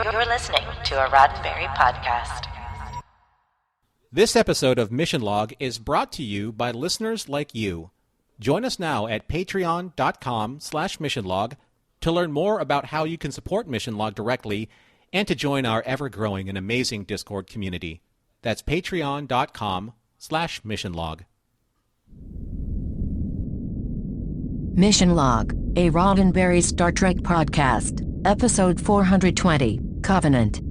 You're listening to a Roddenberry podcast. This episode of Mission Log is brought to you by listeners like you. Join us now at patreon.com/missionlog to learn more about how you can support Mission Log directly and to join our ever-growing and amazing Discord community. That's patreon.com/missionlog. Mission Log, a Roddenberry Star Trek podcast, episode 420, Covenant.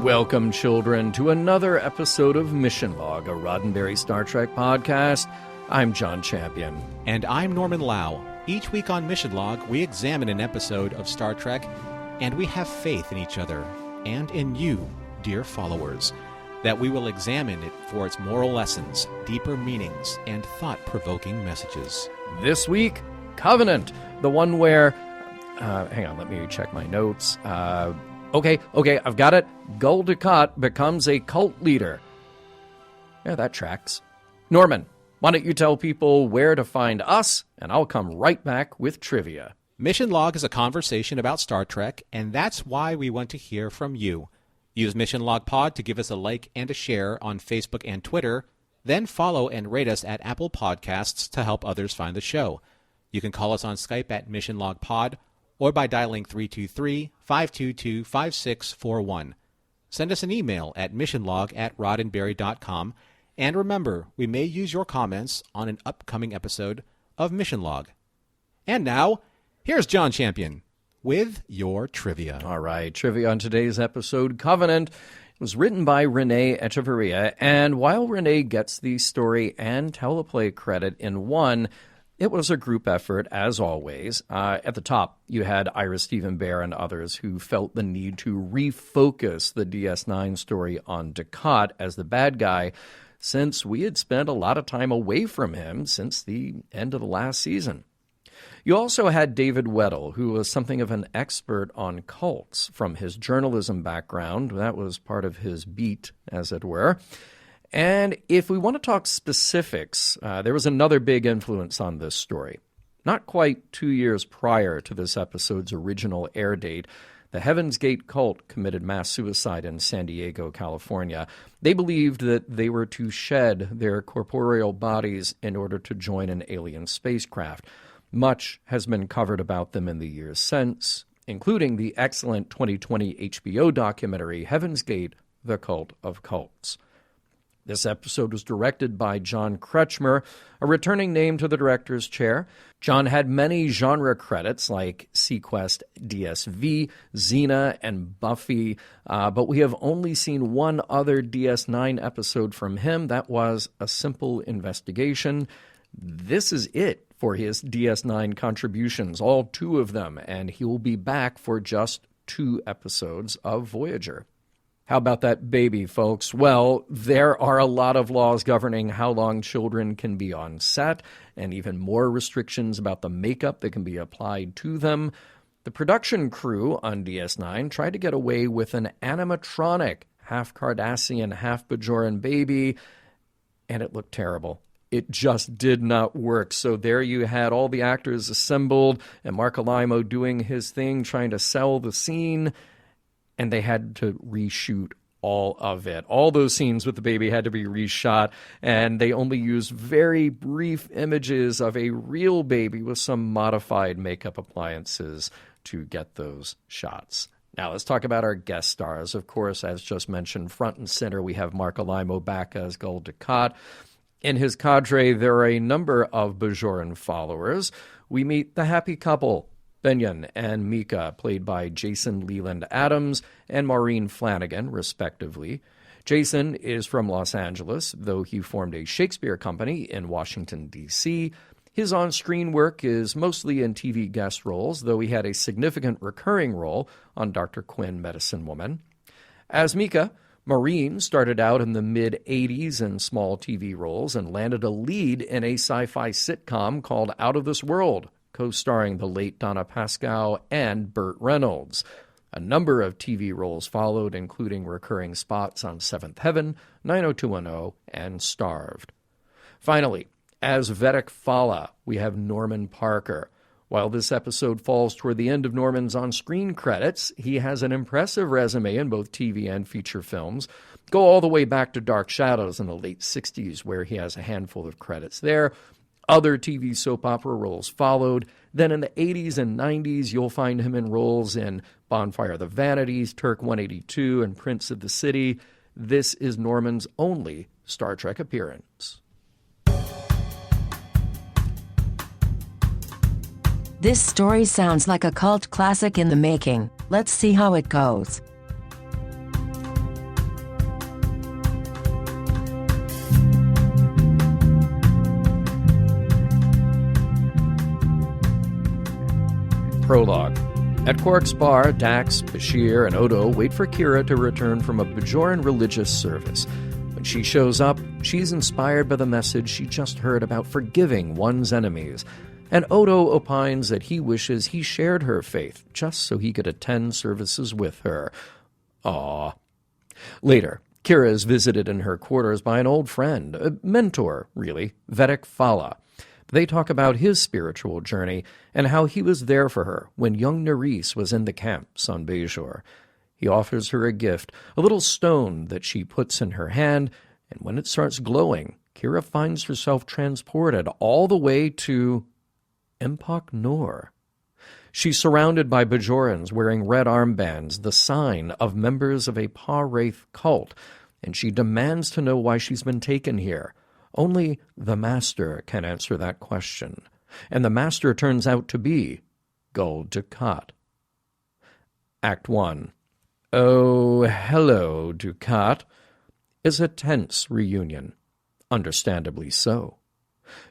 Welcome, children, to another episode of Mission Log, a Roddenberry Star Trek podcast. I'm John Champion. And I'm Norman Lau. Each week on Mission Log, we examine an episode of Star Trek, and we have faith in each other and in you, dear followers, that we will examine it for its moral lessons, deeper meanings, and thought-provoking messages. This week, Covenant, the one where... hang on, let me check my notes. Okay, I've got it. Gul Dukat becomes a cult leader. Yeah, that tracks. Norman, why don't you tell people where to find us, and I'll come right back with trivia. Mission Log is a conversation about Star Trek, and that's why we want to hear from you. Use Mission Log Pod to give us a like and a share on Facebook and Twitter, then follow and rate us at Apple Podcasts to help others find the show. You can call us on Skype at Mission Log Pod, or by dialing 323-522-5641. Send us an email at missionlog@roddenberry.com, and remember, we may use your comments on an upcoming episode of Mission Log. And now, here's John Champion with your trivia. All right, trivia on today's episode, Covenant. It was written by Renee Echeverria, and while Renee gets the story and teleplay credit in one, it was a group effort, as always. At the top, you had Ira Stephen Bear and others who felt the need to refocus the DS9 story on Dukat as the bad guy, since we had spent a lot of time away from him since the end of the last season. You also had David Weddle, who was something of an expert on cults from his journalism background. That was part of his beat, as it were. And if we want to talk specifics, there was another big influence on this story. Not quite 2 years prior to this episode's original air date, the Heaven's Gate cult committed mass suicide in San Diego, California. They believed that they were to shed their corporeal bodies in order to join an alien spacecraft. Much has been covered about them in the years since, including the excellent 2020 HBO documentary Heaven's Gate, The Cult of Cults. This episode was directed by John Kretschmer, a returning name to the director's chair. John had many genre credits like Sequest, DSV, Xena, and Buffy, but we have only seen one other DS9 episode from him. That was A Simple Investigation. This is it for his DS9 contributions, all 2 of them, and he will be back for just 2 episodes of Voyager. How about that baby, folks? Well, there are a lot of laws governing how long children can be on set, and even more restrictions about the makeup that can be applied to them. The production crew on DS9 tried to get away with an animatronic, half Cardassian, half Bajoran baby, and it looked terrible. It just did not work. So there you had all the actors assembled, and Mark Alaimo doing his thing, trying to sell the scene, and they had to reshoot all of it. All those scenes with the baby had to be reshot, and they only used very brief images of a real baby with some modified makeup appliances to get those shots. Now, let's talk about our guest stars. Of course, as just mentioned, front and center, we have Mark Alaimo back as Gul Dukat. In his cadre, there are a number of Bajoran followers. We meet the happy couple, Benyon and Mika, played by Jason Leland Adams and Maureen Flanagan, respectively. Jason is from Los Angeles, though he formed a Shakespeare company in Washington, D.C. His on-screen work is mostly in TV guest roles, though he had a significant recurring role on Dr. Quinn, Medicine Woman. As Mika, Maureen started out in the mid-'80s in small TV roles and landed a lead in a sci-fi sitcom called Out of This World co-starring the late Donna Pascow and Burt Reynolds. A number of TV roles followed, including recurring spots on Seventh Heaven, 90210, and Starved. Finally, as Vedek Fala, we have Norman Parker. While this episode falls toward the end of Norman's on-screen credits, he has an impressive resume in both TV and feature films. Go all the way back to Dark Shadows in the late 60s, where he has a handful of credits there. Other TV soap opera roles followed. Then in the 80s and 90s, you'll find him in roles in Bonfire of the Vanities, Turk 182, and Prince of the City. This is Norman's only Star Trek appearance. This story sounds like a cult classic in the making. Let's see how it goes. Prologue. At Quark's bar, Dax, Bashir, and Odo wait for Kira to return from a Bajoran religious service. When she shows up, she's inspired by the message she just heard about forgiving one's enemies. And Odo opines that he wishes he shared her faith just so he could attend services with her. Aww. Later, Kira is visited in her quarters by an old friend, a mentor, really, Vedek Fala. They talk about his spiritual journey and how he was there for her when young Nerys was in the camps on Bajor. He offers her a gift, a little stone that she puts in her hand, and when it starts glowing, Kira finds herself transported all the way to Empok Nor. She's surrounded by Bajorans wearing red armbands, the sign of members of a Pah-wraith cult, and she demands to know why she's been taken here. Only the Master can answer that question, and the Master turns out to be Gul Dukat. Act 1. Oh, hello, Dukat, is a tense reunion. Understandably so.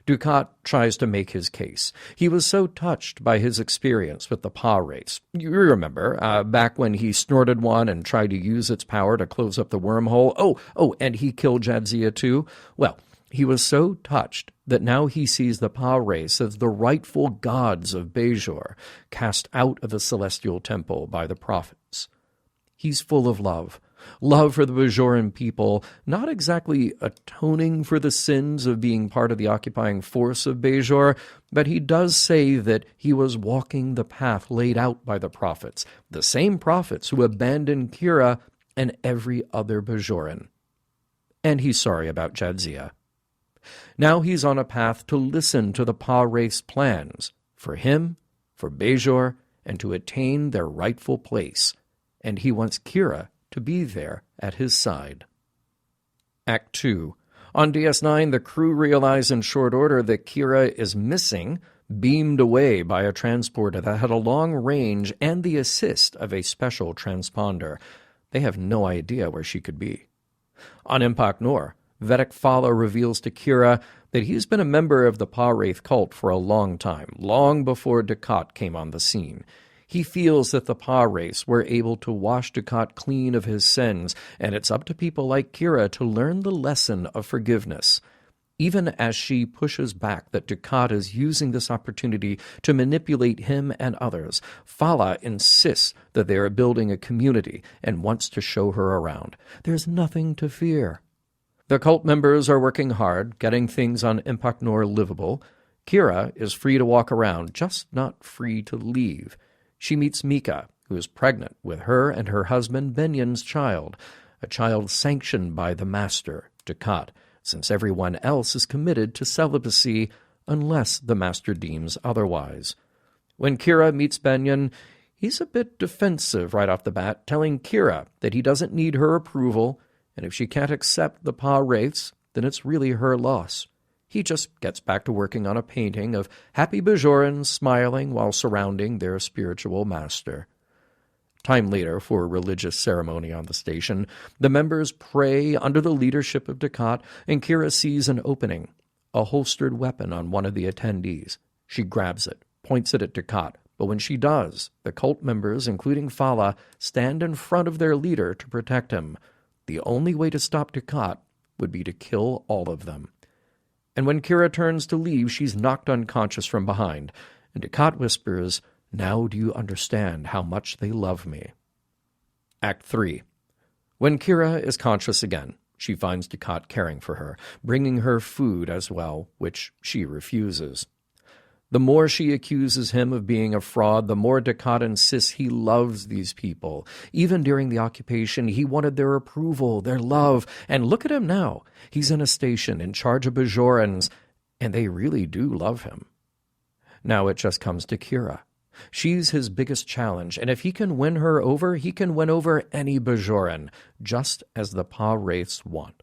Dukat tries to make his case. He was so touched by his experience with the Pah-wraiths. You remember, back when he snorted one and tried to use its power to close up the wormhole. Oh, and he killed Jadzia too? Well, he was so touched that now he sees the Pah-wraiths as the rightful gods of Bajor, cast out of the celestial temple by the prophets. He's full of love for the Bajoran people, not exactly atoning for the sins of being part of the occupying force of Bajor, but he does say that he was walking the path laid out by the prophets, the same prophets who abandoned Kira and every other Bajoran. And he's sorry about Jadzia. Now he's on a path to listen to the Pah-wraiths' plans, for him, for Bajor, and to attain their rightful place, and he wants Kira to be there at his side. Act 2. On DS9, the crew realize in short order that Kira is missing, beamed away by a transporter that had a long range and the assist of a special transponder. They have no idea where she could be. On Empok Nor, Vedek Fala reveals to Kira that he's been a member of the Pah-wraith cult for a long time, long before Dukat came on the scene. He feels that the Pah-wraiths were able to wash Dukat clean of his sins, and it's up to people like Kira to learn the lesson of forgiveness. Even as she pushes back that Dukat is using this opportunity to manipulate him and others, Fala insists that they are building a community and wants to show her around. There's nothing to fear. The cult members are working hard, getting things on Empok Nor livable. Kira is free to walk around, just not free to leave. She meets Mika, who is pregnant with her and her husband Benyan's child, a child sanctioned by the Master, Dukat, since everyone else is committed to celibacy unless the Master deems otherwise. When Kira meets Benyan, he's a bit defensive right off the bat, telling Kira that he doesn't need her approval, and if she can't accept the Pah-wraiths, then it's really her loss. He just gets back to working on a painting of happy Bajorans smiling while surrounding their spiritual master. Time later, for a religious ceremony on the station, the members pray under the leadership of Dukat, and Kira sees an opening, a holstered weapon on one of the attendees. She grabs it, points it at Dukat, but when she does, the cult members, including Fala, stand in front of their leader to protect him. The only way to stop Dukat would be to kill all of them. And when Kira turns to leave, she's knocked unconscious from behind, and Dukat whispers, "Now do you understand how much they love me?" Act 3. When Kira is conscious again, she finds Dukat caring for her, bringing her food as well, which she refuses. The more she accuses him of being a fraud, the more Dukat insists he loves these people. Even during the occupation, he wanted their approval, their love, and look at him now. He's in a station in charge of Bajorans, and they really do love him. Now it just comes to Kira. She's his biggest challenge, and if he can win her over, he can win over any Bajoran, just as the Pah-wraiths want.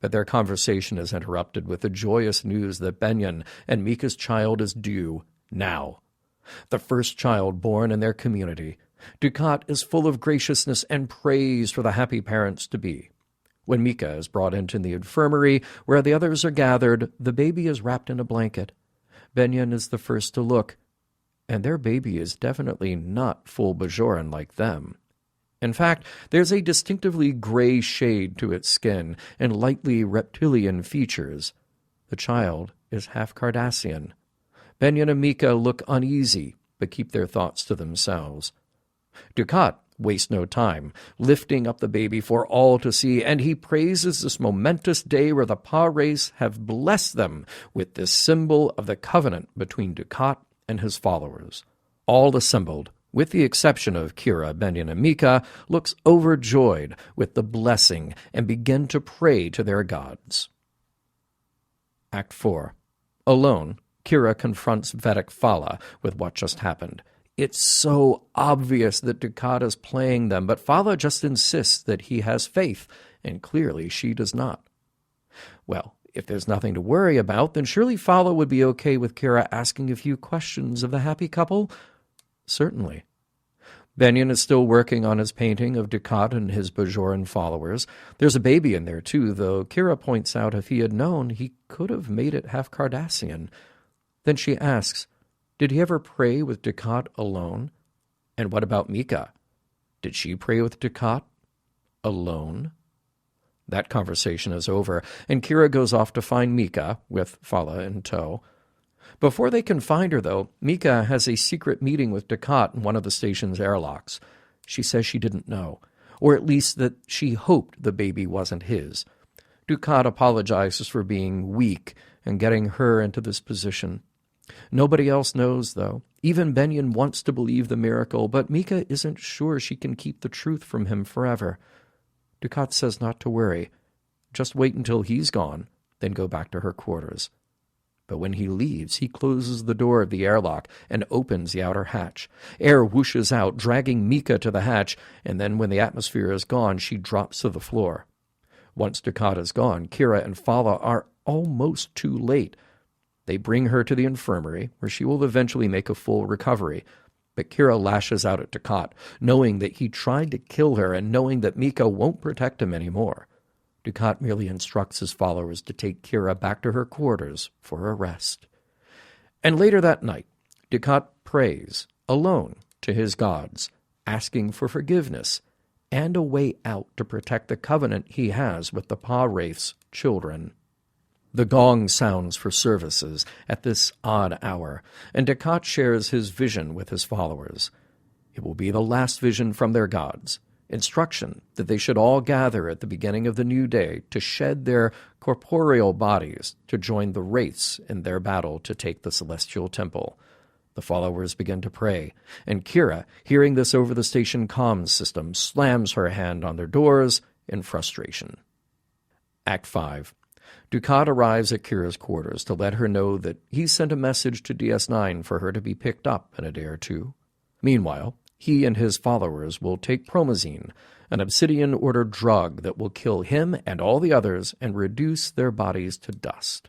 But their conversation is interrupted with the joyous news that Benyon and Mika's child is due now. The first child born in their community. Dukat is full of graciousness and praise for the happy parents-to-be. When Mika is brought into the infirmary where the others are gathered, the baby is wrapped in a blanket. Benyon is the first to look, and their baby is definitely not full Bajoran like them. In fact, there's a distinctively gray shade to its skin and lightly reptilian features. The child is half Cardassian. Benyon and Mika look uneasy, but keep their thoughts to themselves. Dukat wastes no time, lifting up the baby for all to see, and he praises this momentous day where the Pah-wraiths have blessed them with this symbol of the covenant between Dukat and his followers. All assembled, with the exception of Kira, Benyon, and Mika, looks overjoyed with the blessing and begin to pray to their gods. Act 4. Alone, Kira confronts Vedic Fala with what just happened. It's so obvious that Dukat is playing them, but Fala just insists that he has faith, and clearly she does not. Well, if there's nothing to worry about, then surely Fala would be okay with Kira asking a few questions of the happy couple? Certainly. Benyon is still working on his painting of Dukat and his Bajoran followers. There's a baby in there, too, though Kira points out if he had known, he could have made it half Cardassian. Then she asks, did he ever pray with Dukat alone? And what about Mika? Did she pray with Dukat alone? That conversation is over, and Kira goes off to find Mika, with Fala in tow. Before they can find her, though, Mika has a secret meeting with Dukat in one of the station's airlocks. She says she didn't know, or at least that she hoped the baby wasn't his. Dukat apologizes for being weak and getting her into this position. Nobody else knows, though. Even Benyon wants to believe the miracle, but Mika isn't sure she can keep the truth from him forever. Dukat says not to worry. Just wait until he's gone, then go back to her quarters. But when he leaves, he closes the door of the airlock and opens the outer hatch. Air whooshes out, dragging Mika to the hatch, and then when the atmosphere is gone, she drops to the floor. Once Dukat is gone, Kira and Fala are almost too late. They bring her to the infirmary, where she will eventually make a full recovery. But Kira lashes out at Dukat, knowing that he tried to kill her and knowing that Mika won't protect him anymore. Dukat merely instructs his followers to take Kira back to her quarters for a rest. And later that night, Dukat prays, alone, to his gods, asking for forgiveness and a way out to protect the covenant he has with the Pah-wraiths' children. The gong sounds for services at this odd hour, and Dukat shares his vision with his followers. It will be the last vision from their gods, instruction that they should all gather at the beginning of the new day to shed their corporeal bodies to join the wraiths in their battle to take the celestial temple. The followers begin to pray, and Kira, hearing this over the station comms system, slams her hand on their doors in frustration. Act 5. Dukat arrives at Kira's quarters to let her know that he sent a message to DS9 for her to be picked up in a day or two. Meanwhile, he and his followers will take promazine, an obsidian-ordered drug that will kill him and all the others and reduce their bodies to dust.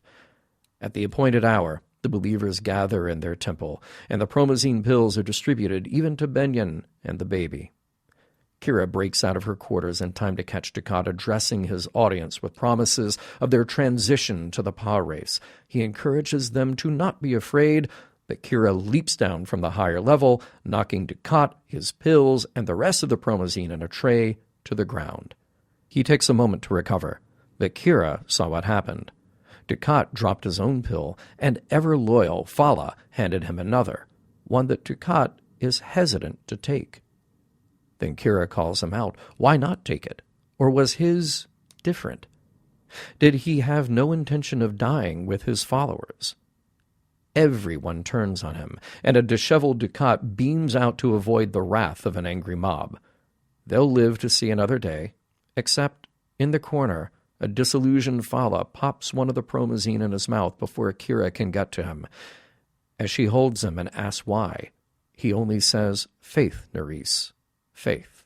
At the appointed hour, the believers gather in their temple, and the promazine pills are distributed even to Benyon and the baby. Kira breaks out of her quarters in time to catch Dukat addressing his audience with promises of their transition to the Pah-wraiths. He encourages them to not be afraid, but Kira leaps down from the higher level, knocking Dukat, his pills, and the rest of the promazine in a tray to the ground. He takes a moment to recover, but Kira saw what happened. Dukat dropped his own pill, and ever-loyal Fala handed him another, one that Dukat is hesitant to take. Then Kira calls him out. Why not take it? Or was his different? Did he have no intention of dying with his followers? Everyone turns on him, and a disheveled Dukat beams out to avoid the wrath of an angry mob. They'll live to see another day, except in the corner, a disillusioned Fala pops one of the promazine in his mouth before Kira can get to him. As she holds him and asks why, he only says, "Faith, Nerys, faith."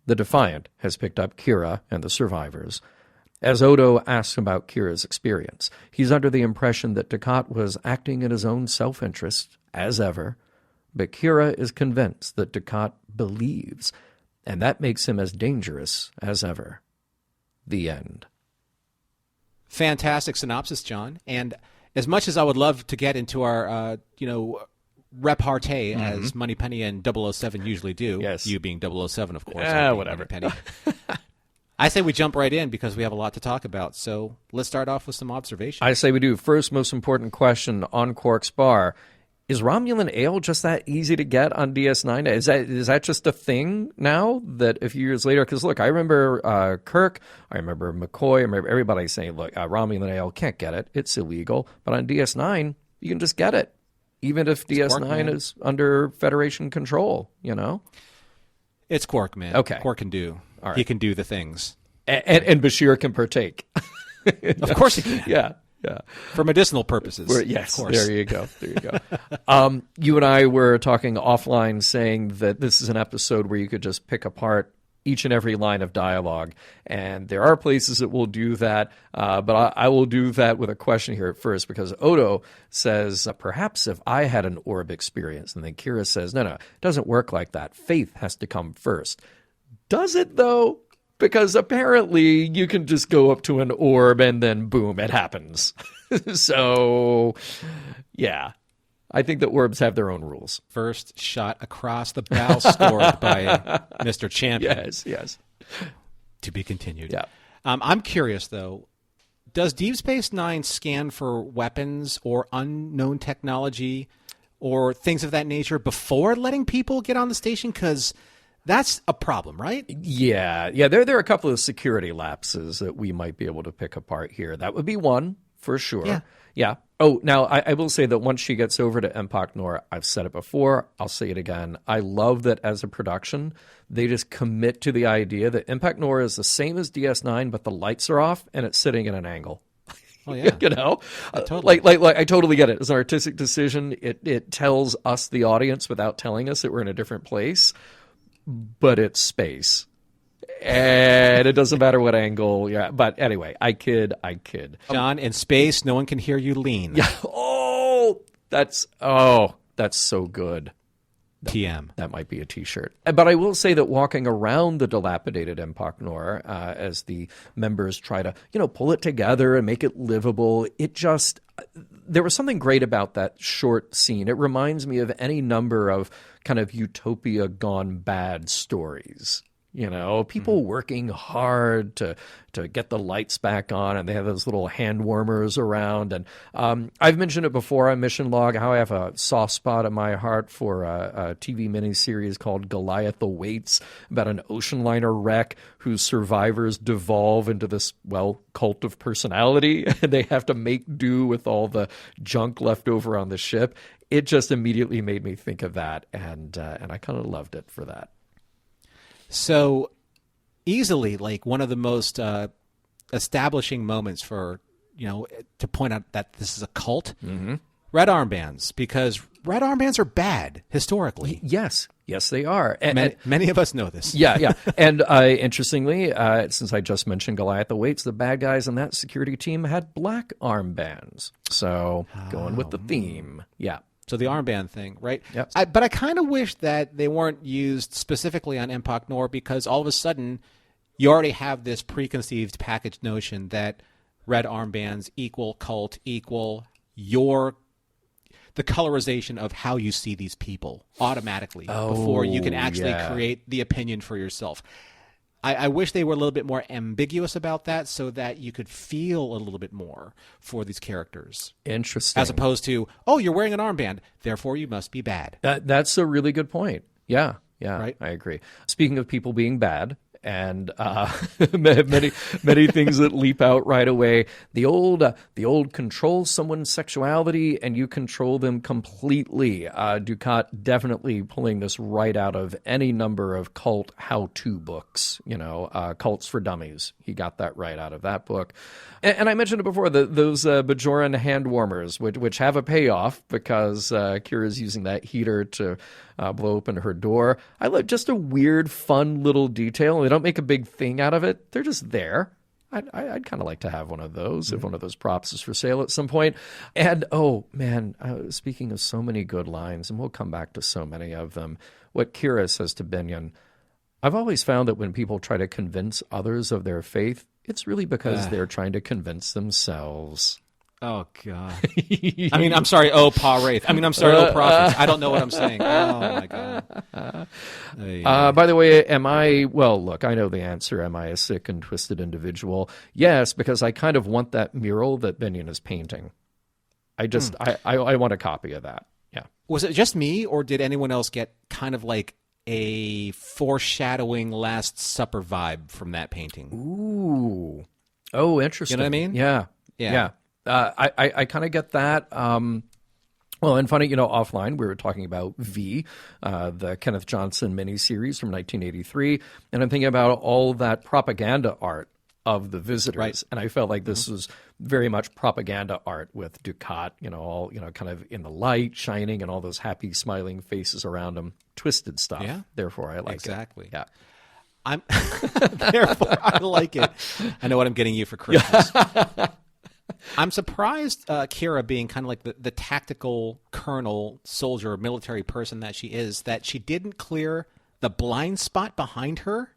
The Defiant has picked up Kira and the survivors. As Odo asks about Kira's experience, he's under the impression that Dukat was acting in his own self-interest, as ever, but Kira is convinced that Dukat believes, and that makes him as dangerous as ever. The end. Fantastic synopsis, John. And as much as I would love to get into our, repartee, as Moneypenny and 007 usually do, yes. You being 007, of course. Whatever. Moneypenny. I say we jump right in because we have a lot to talk about. So let's start off with some observations. I say we do. First, most important question on Quark's Bar. Is Romulan ale just that easy to get on DS9? Is that just a thing now that a few years later? Because, look, I remember Kirk, I remember McCoy, I remember everybody saying, look, Romulan ale, can't get it. It's illegal. But on DS9, you can just get it, even if DS9 is under Federation control, you know? It's Quark, man. Okay. Quark can do. All right. He can do the things. And Bashir can partake. Of course he can. Yeah. For medicinal purposes. Yes, of course. There you go. You and I were talking offline saying that this is an episode where you could just pick apart each and every line of dialogue, and there are places that will do that, but I will do that with a question here at first, because Odo says, perhaps if I had an orb experience, and then Kira says, no, it doesn't work like that. Faith has to come first. Does it, though? Because apparently you can just go up to an orb and then boom, it happens. So, yeah. I think that orbs have their own rules. First shot across the bow scored by Mr. Champion. Yes. To be continued. Yeah. I'm curious, though. Does Deep Space Nine scan for weapons or unknown technology or things of that nature before letting people get on the station? Because that's a problem, right? Yeah. There are a couple of security lapses that we might be able to pick apart here. That would be one, for sure. Yeah. Oh, now, I will say that once she gets over to Empok Nor, I've said it before, I'll say it again, I love that as a production, they just commit to the idea that Empok Nor is the same as DS9, but the lights are off and it's sitting at an angle. Oh, yeah. You know? Totally. Like I totally get it. It's an artistic decision. It tells us, the audience, without telling us that we're in a different place. But it's space. And it doesn't matter what angle. Yeah. But anyway, I kid. John, in space, no one can hear you lean. Yeah. That's so good. TM. That might be a T-shirt. But I will say that walking around the dilapidated Empok Nor, as the members try to, pull it together and make it livable, there was something great about that short scene. It reminds me of any number of kind of utopia gone bad stories. People working hard to get the lights back on, and they have those little hand warmers around. And I've mentioned it before on Mission Log, how I have a soft spot in my heart for a TV miniseries called Goliath Awaits, about an ocean liner wreck whose survivors devolve into this, cult of personality, and they have to make do with all the junk left over on the ship. It just immediately made me think of that, and I kind of loved it for that. So easily, like, one of the most establishing moments for, to point out that this is a cult, red armbands, because red armbands are bad historically. Yes, they are. And many of us know this. Yeah. And interestingly, since I just mentioned Goliath Awaits, the bad guys on that security team had black armbands. So going with the theme. Yeah. So the armband thing, right? Yep. But I kind of wish that they weren't used specifically on Empok Nor, because all of a sudden you already have this preconceived packaged notion that red armbands equal cult, equal the colorization of how you see these people automatically before you can actually create the opinion for yourself. I wish they were a little bit more ambiguous about that so that you could feel a little bit more for these characters. Interesting. As opposed to, oh, you're wearing an armband, therefore you must be bad. That's a really good point. Yeah, Right? I agree. Speaking of people being bad, and many things that leap out right away. The old control someone's sexuality and you control them completely. Dukat definitely pulling this right out of any number of cult how-to books. Cults for Dummies. He got that right out of that book. And I mentioned it before. Those Bajoran hand warmers, which have a payoff because Kira's using that heater to blow open her door. I love just a weird, fun little detail. They don't make a big thing out of it. They're just there. I'd kind of like to have one of those if one of those props is for sale at some point. And, oh, man, speaking of so many good lines, and we'll come back to so many of them, what Kira says to Binyon, I've always found that when people try to convince others of their faith, it's really because they're trying to convince themselves. Oh, God. I mean, I'm sorry, oh, Pah-wraiths. I mean, I'm sorry, oh, prophets. I don't know what I'm saying. Oh, my God. By the way, look, I know the answer. Am I a sick and twisted individual? Yes, because I kind of want that mural that Binyon is painting. I want a copy of that. Yeah. Was it just me, or did anyone else get kind of like a foreshadowing Last Supper vibe from that painting? Ooh. Oh, interesting. You know what I mean? Yeah. I kind of get that. Well, and funny, offline, we were talking about V, the Kenneth Johnson miniseries from 1983, and I'm thinking about all that propaganda art of the visitors, right. And I felt like this was very much propaganda art with Dukat, all, kind of in the light, shining, and all those happy, smiling faces around him, twisted stuff. Yeah. Therefore, I like exactly. it. Yeah. Therefore, I like it. I know what I'm getting you for Christmas. I'm surprised Kira, being kind of like the tactical colonel, soldier, military person that she didn't clear the blind spot behind her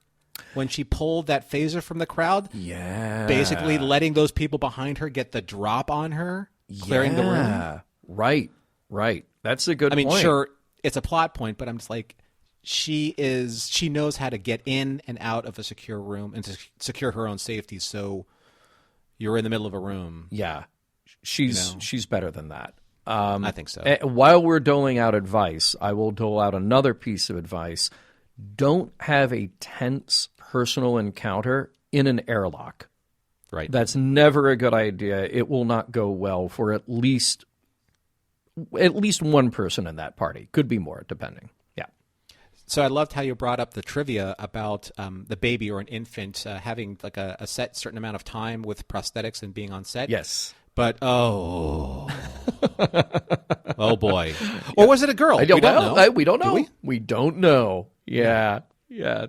when she pulled that phaser from the crowd. Yeah. Basically letting those people behind her get the drop on her, clearing the room. Right. That's a good point. I mean, sure, it's a plot point, but I'm just like, she knows how to get in and out of a secure room and to secure her own safety, so you're in the middle of a room. Yeah, she's better than that. I think so. While we're doling out advice, I will dole out another piece of advice. Don't have a tense personal encounter in an airlock. Right. That's never a good idea. It will not go well for at least one person in that party. Could be more, depending. Yeah. So I loved how you brought up the trivia about the baby or an infant having like a set certain amount of time with prosthetics and being on set. Yes. But, oh boy. Or was it a girl? We don't know. We don't know. Do we? We don't know. Yeah.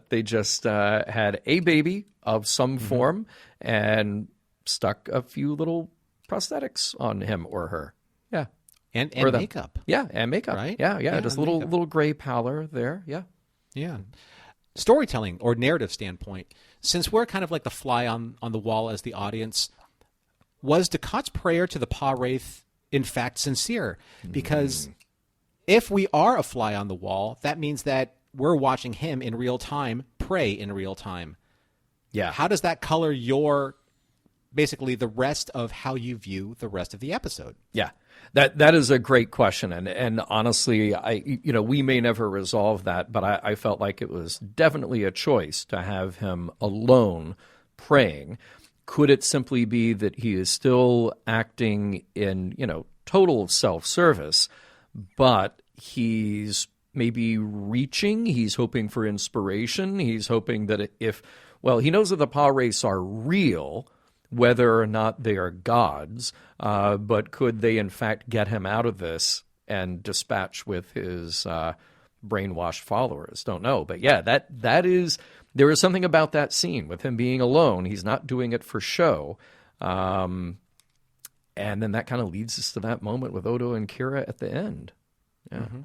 They just had a baby of some form and stuck a few little prosthetics on him or her. Yeah. And makeup. Yeah, and makeup. Right? Yeah. Just a little gray pallor there. Yeah. Yeah. Storytelling or narrative standpoint, since we're kind of like the fly on the wall as the audience, was Dukat's prayer to the Pah-wraith in fact sincere? Because if we are a fly on the wall, that means that we're watching him in real time pray in real time. Yeah. How does that color basically the rest of how you view the rest of the episode? Yeah. That is a great question, and honestly, we may never resolve that, but I felt like it was definitely a choice to have him alone praying. Could it simply be that he is still acting in total self-service, but he's maybe reaching? He's hoping for inspiration. He's hoping that he knows that the Pah-wraiths are real, whether or not they are gods, but could they in fact get him out of this and dispatch with his brainwashed followers? Don't know. But yeah, there is something about that scene with him being alone. He's not doing it for show. And then that kind of leads us to that moment with Odo and Kira at the end. Yeah. Mm-hmm.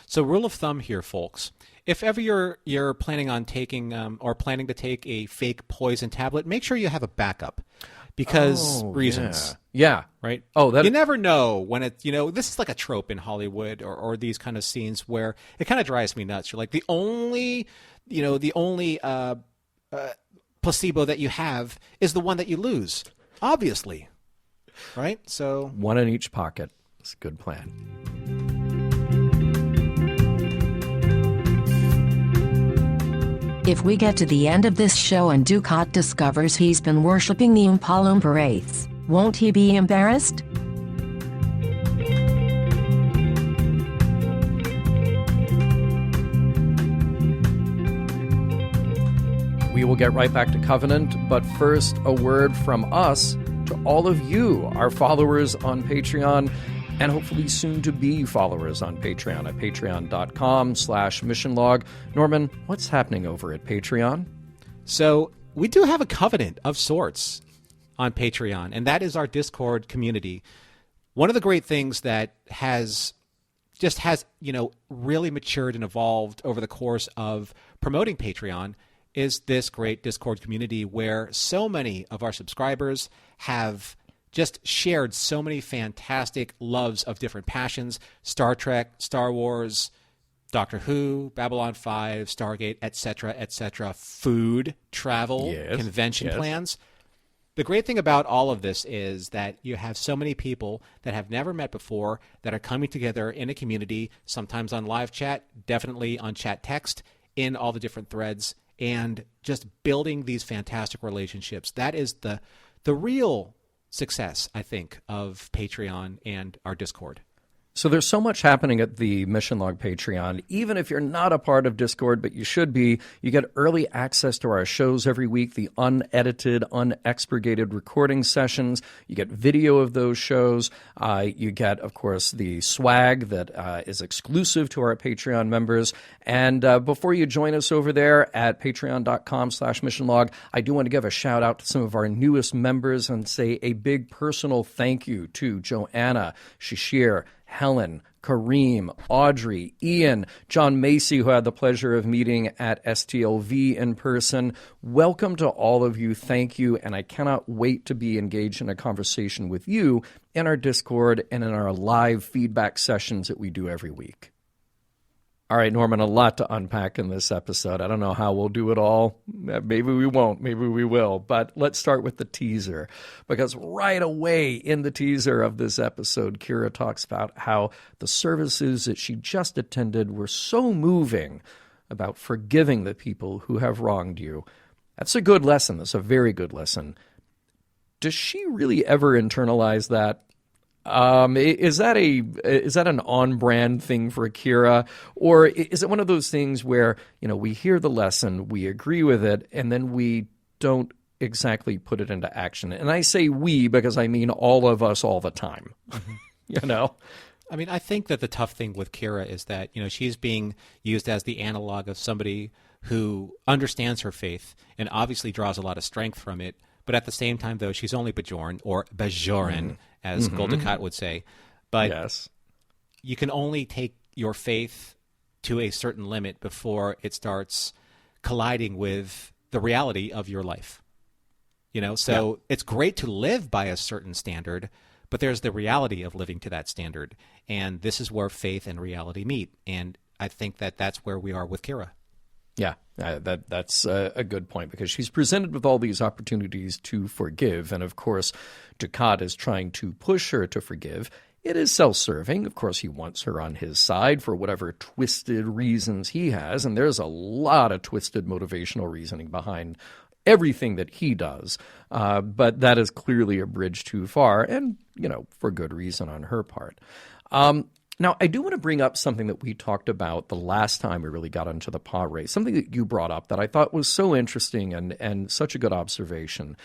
So rule of thumb here, folks. If ever you're planning on taking or planning to take a fake poison tablet, make sure you have a backup because reasons. Yeah. Right? Oh, you never know when it, this is like a trope in Hollywood or these kind of scenes where it kind of drives me nuts. You're like the only placebo that you have is the one that you lose, obviously. Right? So one in each pocket. It's a good plan. If we get to the end of this show and Dukat discovers he's been worshipping the Pah-wraiths, won't he be embarrassed? We will get right back to Covenant, but first, a word from us to all of you, our followers on Patreon, and hopefully soon to be followers on Patreon at patreon.com/missionlog. Norman, what's happening over at Patreon? So we do have a covenant of sorts on Patreon, and that is our Discord community. One of the great things that has really matured and evolved over the course of promoting Patreon is this great Discord community where so many of our subscribers have just shared so many fantastic loves of different passions: Star Trek, Star Wars, Doctor Who, Babylon 5, Stargate, etc., food, travel, convention plans. The great thing about all of this is that you have so many people that have never met before that are coming together in a community, sometimes on live chat, definitely on chat text, in all the different threads, and just building these fantastic relationships. That is the real success, I think, of Patreon and our Discord. So there's so much happening at the Mission Log Patreon. Even if you're not a part of Discord, but you should be, you get early access to our shows every week, the unedited, unexpurgated recording sessions. You get video of those shows. You get, of course, the swag that is exclusive to our Patreon members. And before you join us over there at patreon.com/missionlog, I do want to give a shout out to some of our newest members and say a big personal thank you to Joanna, Shishir, Helen, Kareem, Audrey, Ian, John Macy, who I had the pleasure of meeting at STLV in person. Welcome to all of you. Thank you. And I cannot wait to be engaged in a conversation with you in our Discord and in our live feedback sessions that we do every week. All right, Norman, a lot to unpack in this episode. I don't know how we'll do it all. Maybe we won't. Maybe we will. But let's start with the teaser, because right away in the teaser of this episode, Kira talks about how the services that she just attended were so moving about forgiving the people who have wronged you. That's a good lesson. That's a very good lesson. Does she really ever internalize that? Is that an on-brand thing for Akira, or is it one of those things where, we hear the lesson, we agree with it, and then we don't exactly put it into action? And I say we because I mean all of us all the time. I mean, I think that the tough thing with Kira is that, she's being used as the analog of somebody who understands her faith and obviously draws a lot of strength from it. But at the same time, though, she's only Bajoran, or Bajoran, as Gul Dukat would say. But you can only take your faith to a certain limit before it starts colliding with the reality of your life. So it's great to live by a certain standard, but there's the reality of living to that standard. And this is where faith and reality meet. And I think that that's where we are with Kira. Yeah, that's a good point, because she's presented with all these opportunities to forgive. And, of course, Dukat is trying to push her to forgive. It is self-serving. Of course, he wants her on his side for whatever twisted reasons he has. And there's a lot of twisted motivational reasoning behind everything that he does. But that is clearly a bridge too far, and, for good reason on her part. Now, I do want to bring up something that we talked about the last time we really got into the Pah-wraiths, something that you brought up that I thought was so interesting and such a good observation.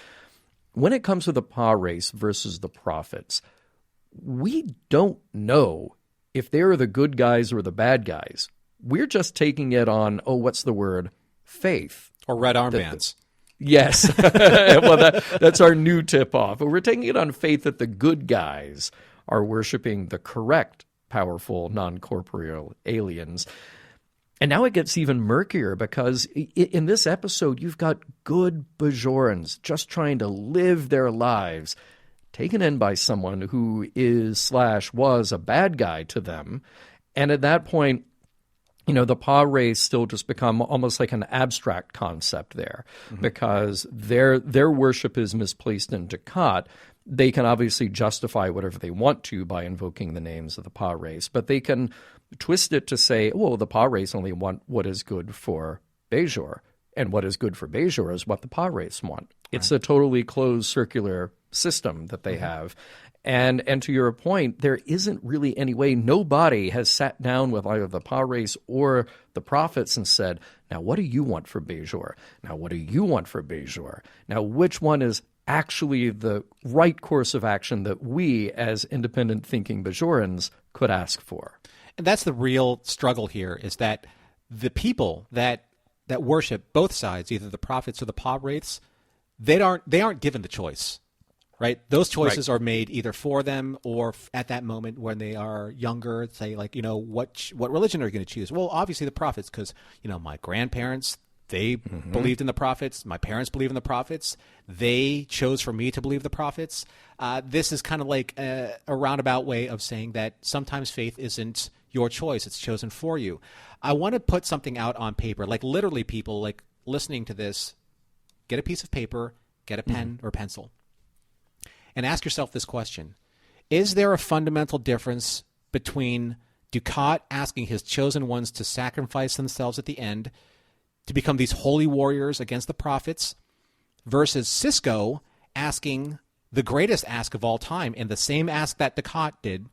When it comes to the Pah-wraiths versus the prophets, we don't know if they're the good guys or the bad guys. We're just taking it on, faith. Or red armbands. Yes. Well, that's our new tip-off. But we're taking it on faith that the good guys are worshiping the correct, powerful, non-corporeal aliens. And now it gets even murkier, because in this episode, you've got good Bajorans just trying to live their lives, taken in by someone who is/was a bad guy to them. And at that point, the Pah-wraiths still just become almost like an abstract concept there, because their worship is misplaced in Dukat. They can obviously justify whatever they want to by invoking the names of the Pah-wraiths, but they can twist it to say, well, the Pah-wraiths only want what is good for Bajor, and what is good for Bajor is what the Pah-wraiths want. It's a totally closed circular system that they have. And to your point, there isn't really any way. Nobody has sat down with either the Pah-wraiths or the prophets and said, now what do you want for Bajor? Now what do you want for Bajor? Now which one is actually the right course of action that we as independent thinking Bajorans could ask for? And that's the real struggle here, is that the people that worship both sides, either the prophets or the Pah-wraiths, they aren't given the choice. Right? Those choices are made either for them or at that moment when they are younger, say like, what religion are you going to choose? Well, obviously the prophets, because, my grandparents, they believed in the prophets. My parents believe in the prophets. They chose for me to believe the prophets. This is kind of like a roundabout way of saying that sometimes faith isn't your choice. It's chosen for you. I want to put something out on paper, like literally people like listening to this, get a piece of paper, get a pen or pencil. And ask yourself this question. Is there a fundamental difference between Dukat asking his chosen ones to sacrifice themselves at the end to become these holy warriors against the prophets versus Sisko asking the greatest ask of all time, and the same ask that Dukat did,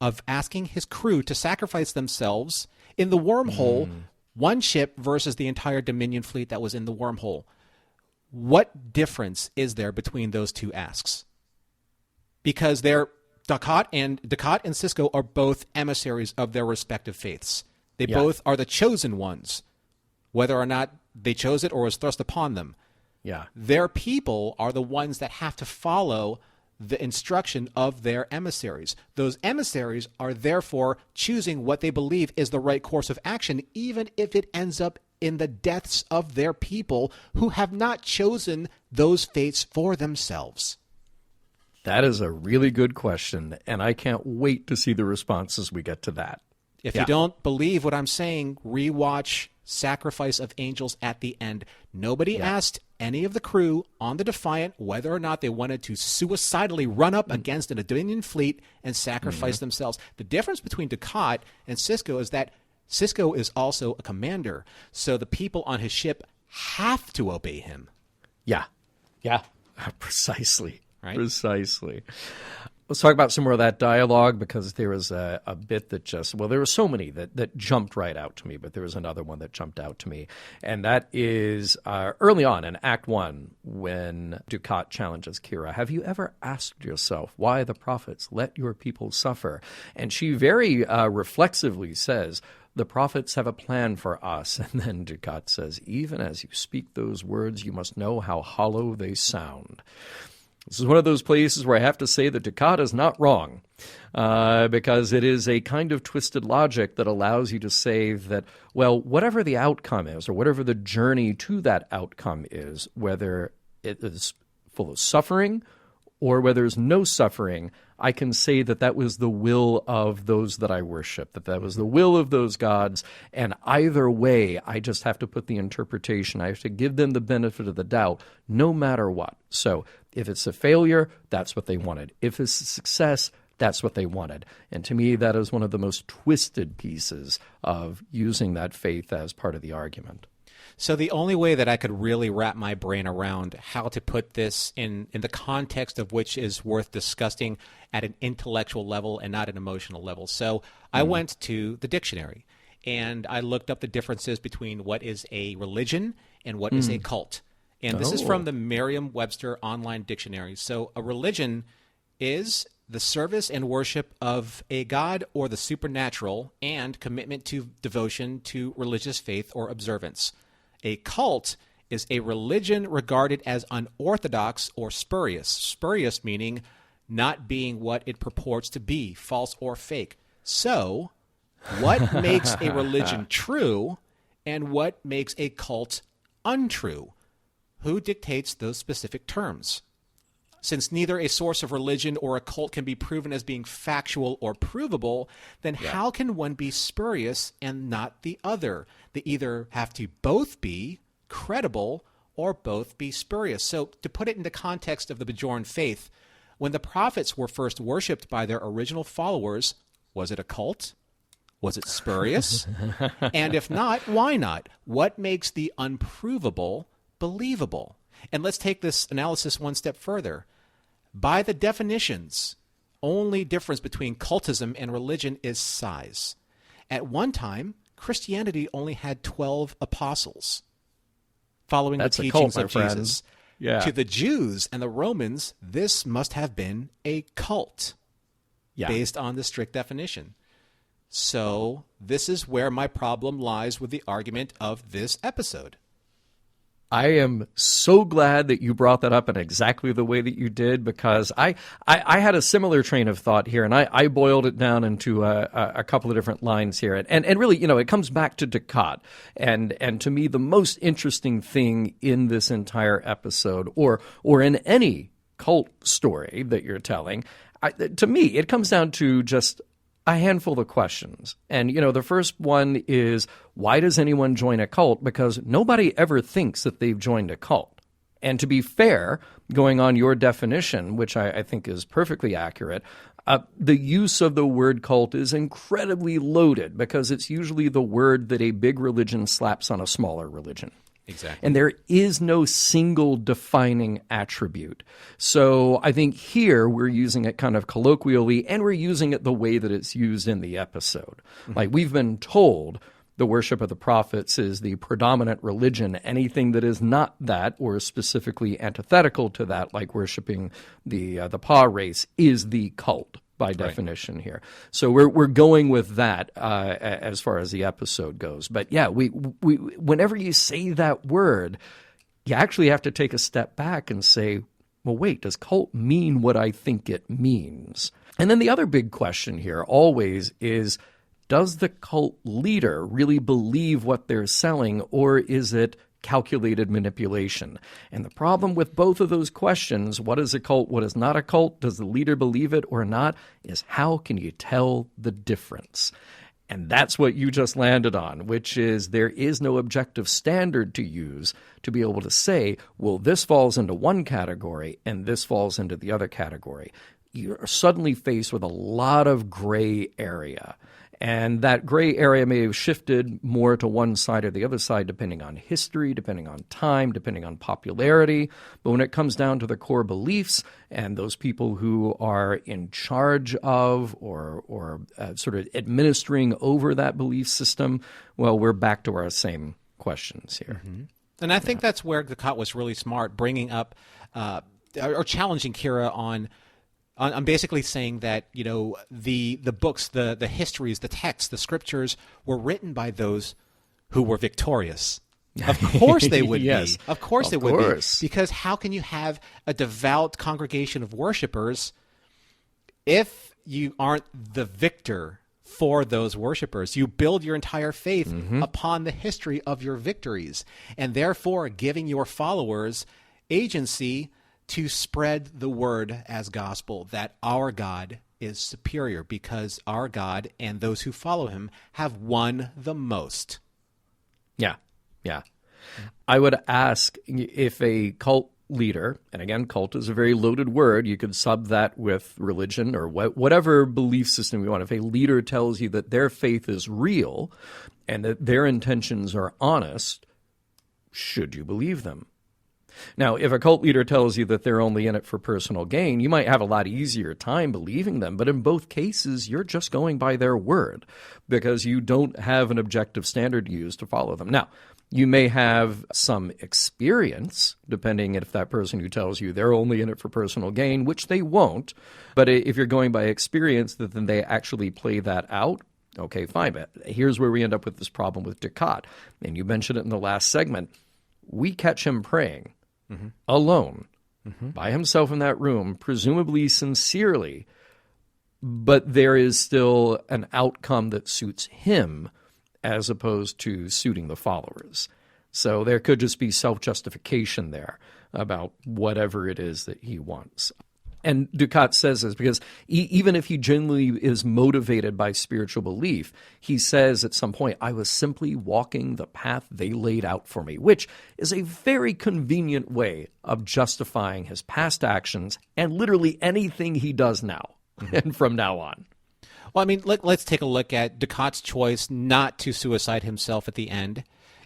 of asking his crew to sacrifice themselves in the wormhole, one ship versus the entire Dominion fleet that was in the wormhole? What difference is there between those two asks? Because Dukat and Sisko are both emissaries of their respective faiths. They both are the chosen ones, whether or not they chose it or was thrust upon them. Yeah. Their people are the ones that have to follow the instruction of their emissaries. Those emissaries are therefore choosing what they believe is the right course of action, even if it ends up in the deaths of their people who have not chosen those fates for themselves. That is a really good question, and I can't wait to see the responses we get to that. If you don't believe what I'm saying, rewatch Sacrifice of Angels at the end. Nobody asked any of the crew on the Defiant whether or not they wanted to suicidally run up against an Dominion fleet and sacrifice themselves. The difference between Dukat and Sisko is that Sisko is also a commander, so the people on his ship have to obey him. Yeah. Precisely. Right? Precisely. Let's talk about some more of that dialogue, because there was a bit that there were so many that jumped right out to me, but there was another one that jumped out to me. And that is early on in Act 1 when Dukat challenges Kira. Have you ever asked yourself why the prophets let your people suffer? And she very reflexively says, the prophets have a plan for us. And then Dukat says, even as you speak those words, you must know how hollow they sound. This is one of those places where I have to say that Dukat is not wrong, because it is a kind of twisted logic that allows you to say that, well, whatever the outcome is, or whatever the journey to that outcome is, whether it is full of suffering or whether there's no suffering, I can say that that was the will of those that I worship, that was the will of those gods. And either way, I just have to put the interpretation. I have to give them the benefit of the doubt, no matter what. So if it's a failure, that's what they wanted. If it's a success, that's what they wanted. And to me, that is one of the most twisted pieces of using that faith as part of the argument. So the only way that I could really wrap my brain around how to put this in the context of which is worth discussing at an intellectual level and not an emotional level. So I went to the dictionary and I looked up the differences between what is a religion and what is a cult. And this is from the Merriam-Webster Online Dictionary. So a religion is the service and worship of a god or the supernatural and commitment to devotion to religious faith or observance. A cult is a religion regarded as unorthodox or spurious. Spurious meaning not being what it purports to be, false or fake. So, what makes a religion true and what makes a cult untrue? Who dictates those specific terms? Since neither a source of religion or a cult can be proven as being factual or provable, then how can one be spurious and not the other? They either have to both be credible or both be spurious. So to put it into context of the Bajoran faith, when the prophets were first worshipped by their original followers, was it a cult? Was it spurious? And if not, why not? What makes the unprovable believable? And let's take this analysis one step further. By the definitions, only difference between cultism and religion is size. At one time, Christianity only had 12 apostles following the teachings of Jesus. Yeah. To the Jews and the Romans, this must have been a cult based on the strict definition. So this is where my problem lies with the argument of this episode. I am so glad that you brought that up in exactly the way that you did, because I had a similar train of thought here, and I boiled it down into a couple of different lines here. And really, it comes back to Dukat. And to me, the most interesting thing in this entire episode, or in any cult story that you're telling, to me, it comes down to just a handful of questions. And, the first one is, why does anyone join a cult? Because nobody ever thinks that they've joined a cult. And to be fair, going on your definition, which I think is perfectly accurate, the use of the word cult is incredibly loaded, because it's usually the word that a big religion slaps on a smaller religion. Exactly. And there is no single defining attribute. So I think here we're using it kind of colloquially, and we're using it the way that it's used in the episode. Mm-hmm. Like, we've been told the worship of the prophets is the predominant religion. Anything that is not that, or specifically antithetical to that, like worshiping the Pah-wraiths, is the cult by definition here. So we're going with that as far as the episode goes. But yeah, we whenever you say that word, you actually have to take a step back and say, well, wait, does cult mean what I think it means? And then the other big question here always is, does the cult leader really believe what they're selling, or is it calculated manipulation? And the problem with both of those questions, what is a cult, what is not a cult, does the leader believe it or not, is how can you tell the difference? And that's what you just landed on, which is there is no objective standard to use to be able to say, well, this falls into one category and this falls into the other category. You're suddenly faced with a lot of gray area. And that gray area may have shifted more to one side or the other side, depending on history, depending on time, depending on popularity. But when it comes down to the core beliefs and those people who are in charge of or sort of administering over that belief system, well, we're back to our same questions here. Mm-hmm. And I think that's where Dukat was really smart, bringing up or challenging Kira on I'm basically saying that, the books, the histories, the texts, the scriptures were written by those who were victorious. Of course they would yes. be. Of course they would be. Because how can you have a devout congregation of worshipers if you aren't the victor for those worshipers? You build your entire faith upon the history of your victories, and therefore giving your followers agency to spread the word as gospel that our God is superior, because our God and those who follow him have won the most. Yeah. I would ask if a cult leader, and again, cult is a very loaded word, you could sub that with religion or whatever belief system you want. If a leader tells you that their faith is real and that their intentions are honest, should you believe them? Now, if a cult leader tells you that they're only in it for personal gain, you might have a lot easier time believing them. But in both cases, you're just going by their word, because you don't have an objective standard to use to follow them. Now, you may have some experience, depending if that person who tells you they're only in it for personal gain, which they won't. But if you're going by experience, then they actually play that out. Okay, fine. But here's where we end up with this problem with Dukat. And you mentioned it in the last segment. We catch him praying. Alone, by himself in that room, presumably sincerely, but there is still an outcome that suits him as opposed to suiting the followers. So there could just be self-justification there. about whatever it is that he wants. And Dukat says this because even if he genuinely is motivated by spiritual belief, he says at some point, I was simply walking the path they laid out for me, which is a very convenient way of justifying his past actions and literally anything he does now and from now on. Well, I mean, let's take a look at Dukat's choice not to suicide himself at the end,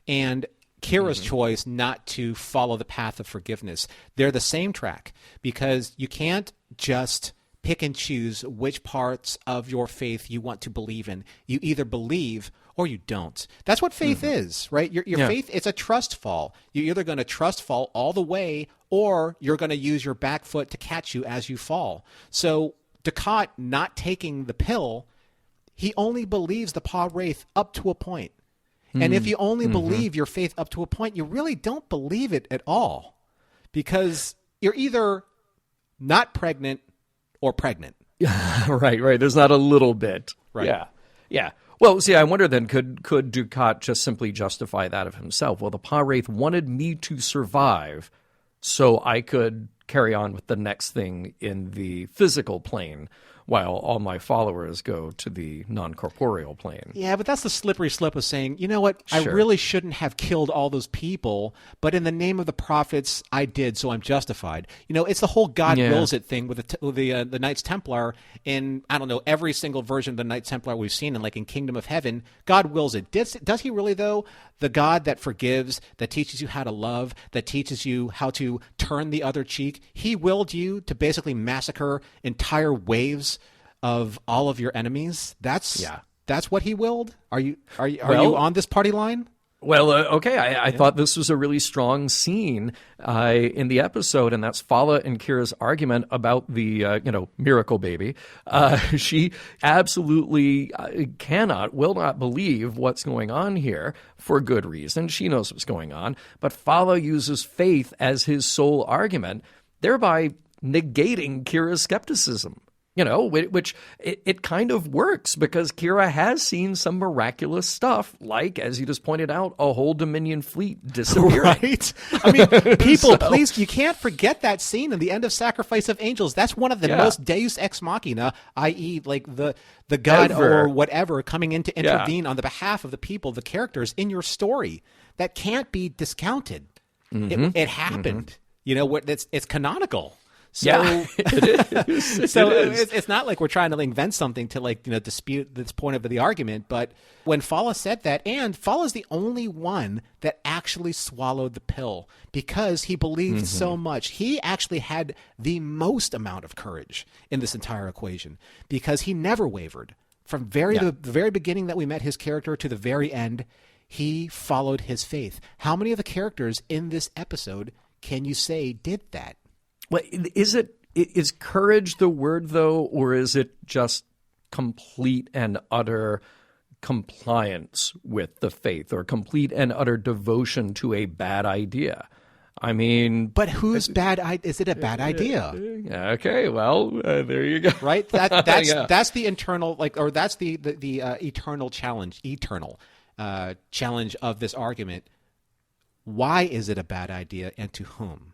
and Kira's choice not to follow the path of forgiveness. They're the same track, because you can't just pick and choose which parts of your faith you want to believe in. You either believe or you don't. That's what faith is, right? Your faith, it's a trust fall. You're either going to trust fall all the way, or you're going to use your back foot to catch you as you fall. So Dukat not taking the pill, he only believes the Pah-wraith up to a point. And if you only believe your faith up to a point, you really don't believe it at all, because you're either not pregnant or pregnant. Right. There's not a little bit. Right. Yeah. Well, see, I wonder then, could Dukat just simply justify that of himself? Well, the Pah-wraith wanted me to survive so I could carry on with the next thing in the physical plane, while all my followers go to the non-corporeal plane. Yeah, but that's the slippery slope of saying, you know what, I really shouldn't have killed all those people, but in the name of the prophets, I did, so I'm justified. You know, it's the whole God wills it thing with the Knights Templar in, I don't know, every single version of the Knights Templar we've seen, and like in Kingdom of Heaven, God wills it. Does he really, though? The God that forgives, that teaches you how to love, that teaches you how to turn the other cheek, he willed you to basically massacre entire waves of all of your enemies. That's what he willed. Are you on this party line? Well, okay. I thought this was a really strong scene in the episode, and that's Fala and Kira's argument about the miracle baby. She absolutely will not believe what's going on here for good reason. She knows what's going on, but Fala uses faith as his sole argument, thereby negating Kira's skepticism. Which it kind of works, because Kira has seen some miraculous stuff, like, as you just pointed out, a whole Dominion fleet disappearing. Right? I mean, people, please, you can't forget that scene in the end of Sacrifice of Angels. That's one of the most Deus Ex Machina, i.e., like the God or whatever coming in to intervene on the behalf of the people, the characters in your story. That can't be discounted. It happened. It's canonical. So, it is. So it's not like we're trying to invent something to dispute this point of the argument. But when Fala said that, and Fala's the only one that actually swallowed the pill because he believed so much. He actually had the most amount of courage in this entire equation, because he never wavered from the very beginning that we met his character to the very end. He followed his faith. How many of the characters in this episode can you say did that? Well, is courage the word, though, or is it just complete and utter compliance with the faith, or complete and utter devotion to a bad idea? I mean, but whose is it a bad idea? Okay, well, there you go. Right, that's the internal that's the eternal challenge, challenge of this argument. Why is it a bad idea, and to whom?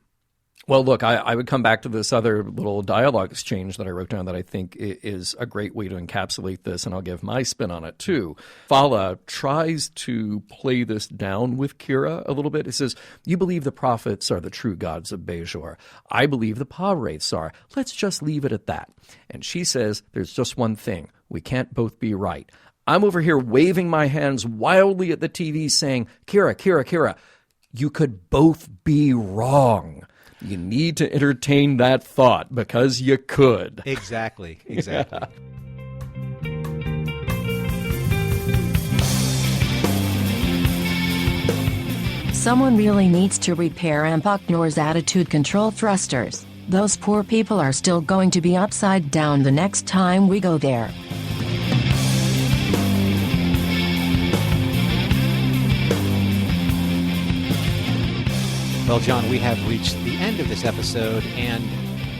Well, look, I would come back to this other little dialogue exchange that I wrote down that I think is a great way to encapsulate this, and I'll give my spin on it, too. Fala tries to play this down with Kira a little bit. He says, you believe the prophets are the true gods of Bajor. I believe the Pah-wraiths are. Let's just leave it at that. And she says, there's just one thing. We can't both be right. I'm over here waving my hands wildly at the TV saying, Kira, you could both be wrong. You need to entertain that thought, because you could. Exactly. Someone really needs to repair Empok Nor's attitude control thrusters. Those poor people are still going to be upside down the next time we go there. Well, John, we have reached the end of this episode, and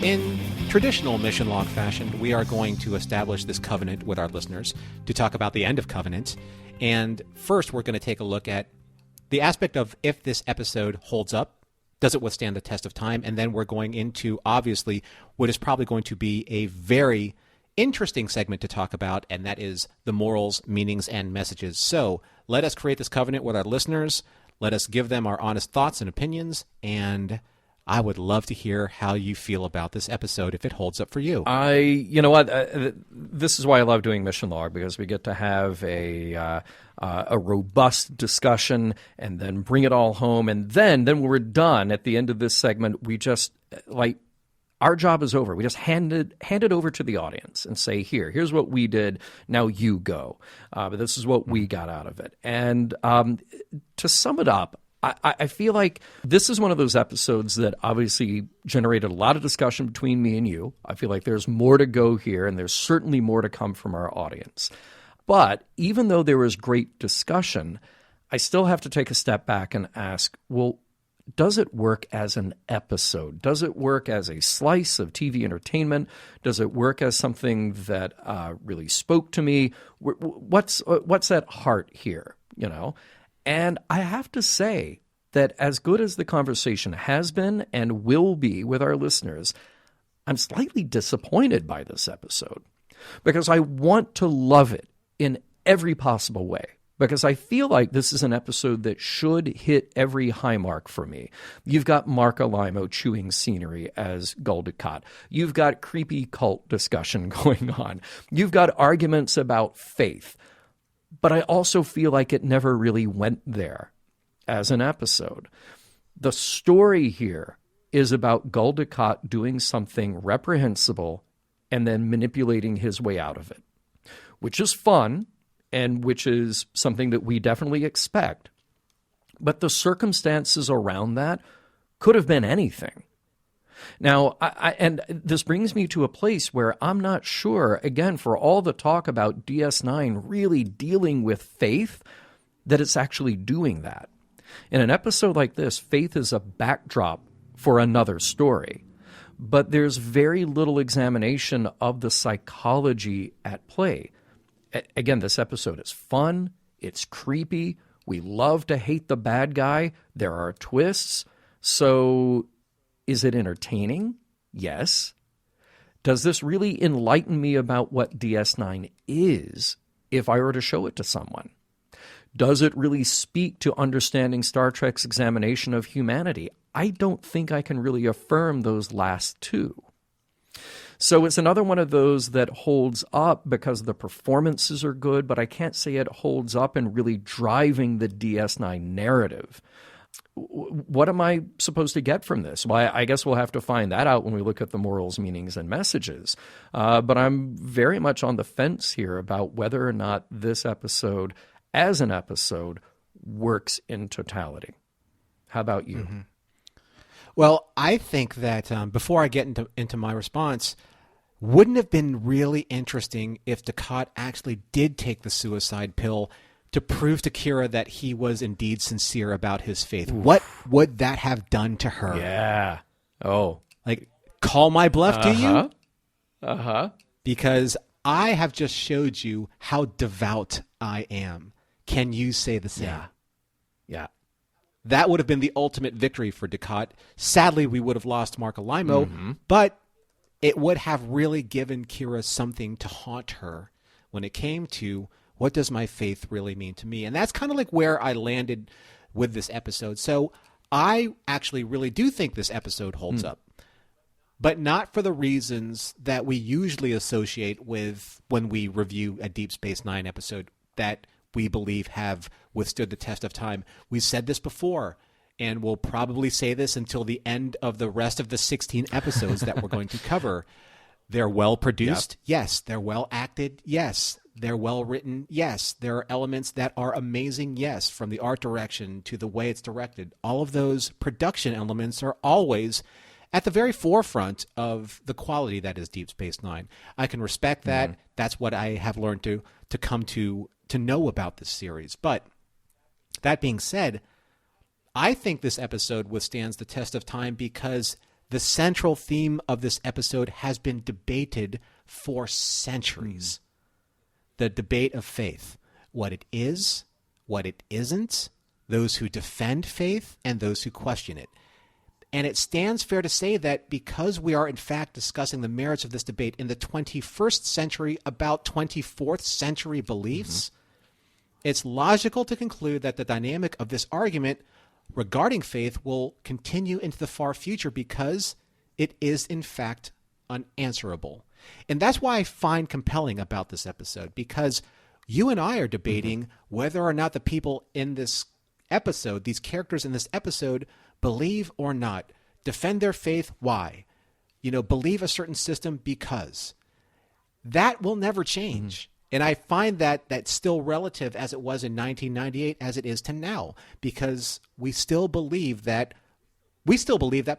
in traditional mission log fashion, we are going to establish this covenant with our listeners to talk about the end of Covenant. And first, we're going to take a look at the aspect of if this episode holds up does it withstand the test of time? And then we're going into, obviously, what is probably going to be a very interesting segment to talk about, and that is the morals, meanings, and messages. So let us create this covenant with our listeners. Let us give them our honest thoughts and opinions, and I would love to hear how you feel about this episode if it holds up for you. You know what? This is why I love doing Mission Log, because we get to have a robust discussion and then bring it all home. And then when we're done at the end of this segment, we just, like, our job is over. We just hand it over to the audience and say, here's what we did. Now you go. But this is what we got out of it. And to sum it up, I feel like this is one of those episodes that obviously generated a lot of discussion between me and you. I feel like there's more to go here, and there's certainly more to come from our audience. But even though there was great discussion, I still have to take a step back and ask, well, does it work as an episode? Does it work as a slice of TV entertainment? Does it work as something that really spoke to me? What's at heart here, you know? And I have to say that as good as the conversation has been and will be with our listeners, I'm slightly disappointed by this episode because I want to love it in every possible way. Because I feel like this is an episode that should hit every high mark for me. You've got Mark Alimo chewing scenery as Gul Dukat. You've got creepy cult discussion going on. You've got arguments about faith. But I also feel like it never really went there as an episode. The story here is about Gul Dukat doing something reprehensible and then manipulating his way out of it, which is fun and which is something that we definitely expect. But the circumstances around that could have been anything. Now, and this brings me to a place where I'm not sure, again, for all the talk about DS9 really dealing with faith, that it's actually doing that. In an episode like this, faith is a backdrop for another story. But there's very little examination of the psychology at play. Again, this episode is fun. It's creepy. We love to hate the bad guy. There are twists. So is it entertaining? Yes. Does this really enlighten me about what DS9 is if I were to show it to someone? Does it really speak to understanding Star Trek's examination of humanity? I don't think I can really affirm those last two. So it's another one of those that holds up because the performances are good, but I can't say it holds up in really driving the DS9 narrative. What am I supposed to get from this? Well, I guess we'll have to find that out when we look at the morals, meanings, and messages. But I'm very much on the fence here about whether or not this episode, as an episode, works in totality. How about you? Mm-hmm. Well, I think that before I get into my response, wouldn't it have been really interesting if Dukat actually did take the suicide pill to prove to Kira that he was indeed sincere about his faith? Oof. What would that have done to her? Yeah. Oh. Like, call my bluff, do you? Uh-huh. Because I have just showed you how devout I am. Can you say the same? Yeah. That would have been the ultimate victory for Dukat. Sadly, we would have lost Mark Alimo, but it would have really given Kira something to haunt her when it came to what does my faith really mean to me. And that's kind of like where I landed with this episode. So I actually really do think this episode holds up, but not for the reasons that we usually associate with when we review a Deep Space Nine episode that we believe have withstood the test of time. We've said this before, and we'll probably say this until the end of the rest of the 16 episodes that we're going to cover. They're well produced. Yep. Yes. They're well acted. Yes. They're well written. Yes. There are elements that are amazing. Yes. From the art direction to the way it's directed. All of those production elements are always at the very forefront of the quality that is Deep Space Nine. I can respect that. That's what I have learned to come to know about this series. But that being said, I think this episode withstands the test of time because the central theme of this episode has been debated for centuries. The debate of faith. What it is, what it isn't, those who defend faith, and those who question it. And it stands fair to say that because we are in fact discussing the merits of this debate in the 21st century about 24th century beliefs, it's logical to conclude that the dynamic of this argument regarding faith will continue into the far future because it is in fact unanswerable. And that's why I find compelling about this episode, because you and I are debating whether or not the people in this episode, these characters in this episode, believe or not, defend their faith. Why? Believe a certain system because. That will never change. And I find that that's still relative as it was in 1998 as it is to now, because we still believe that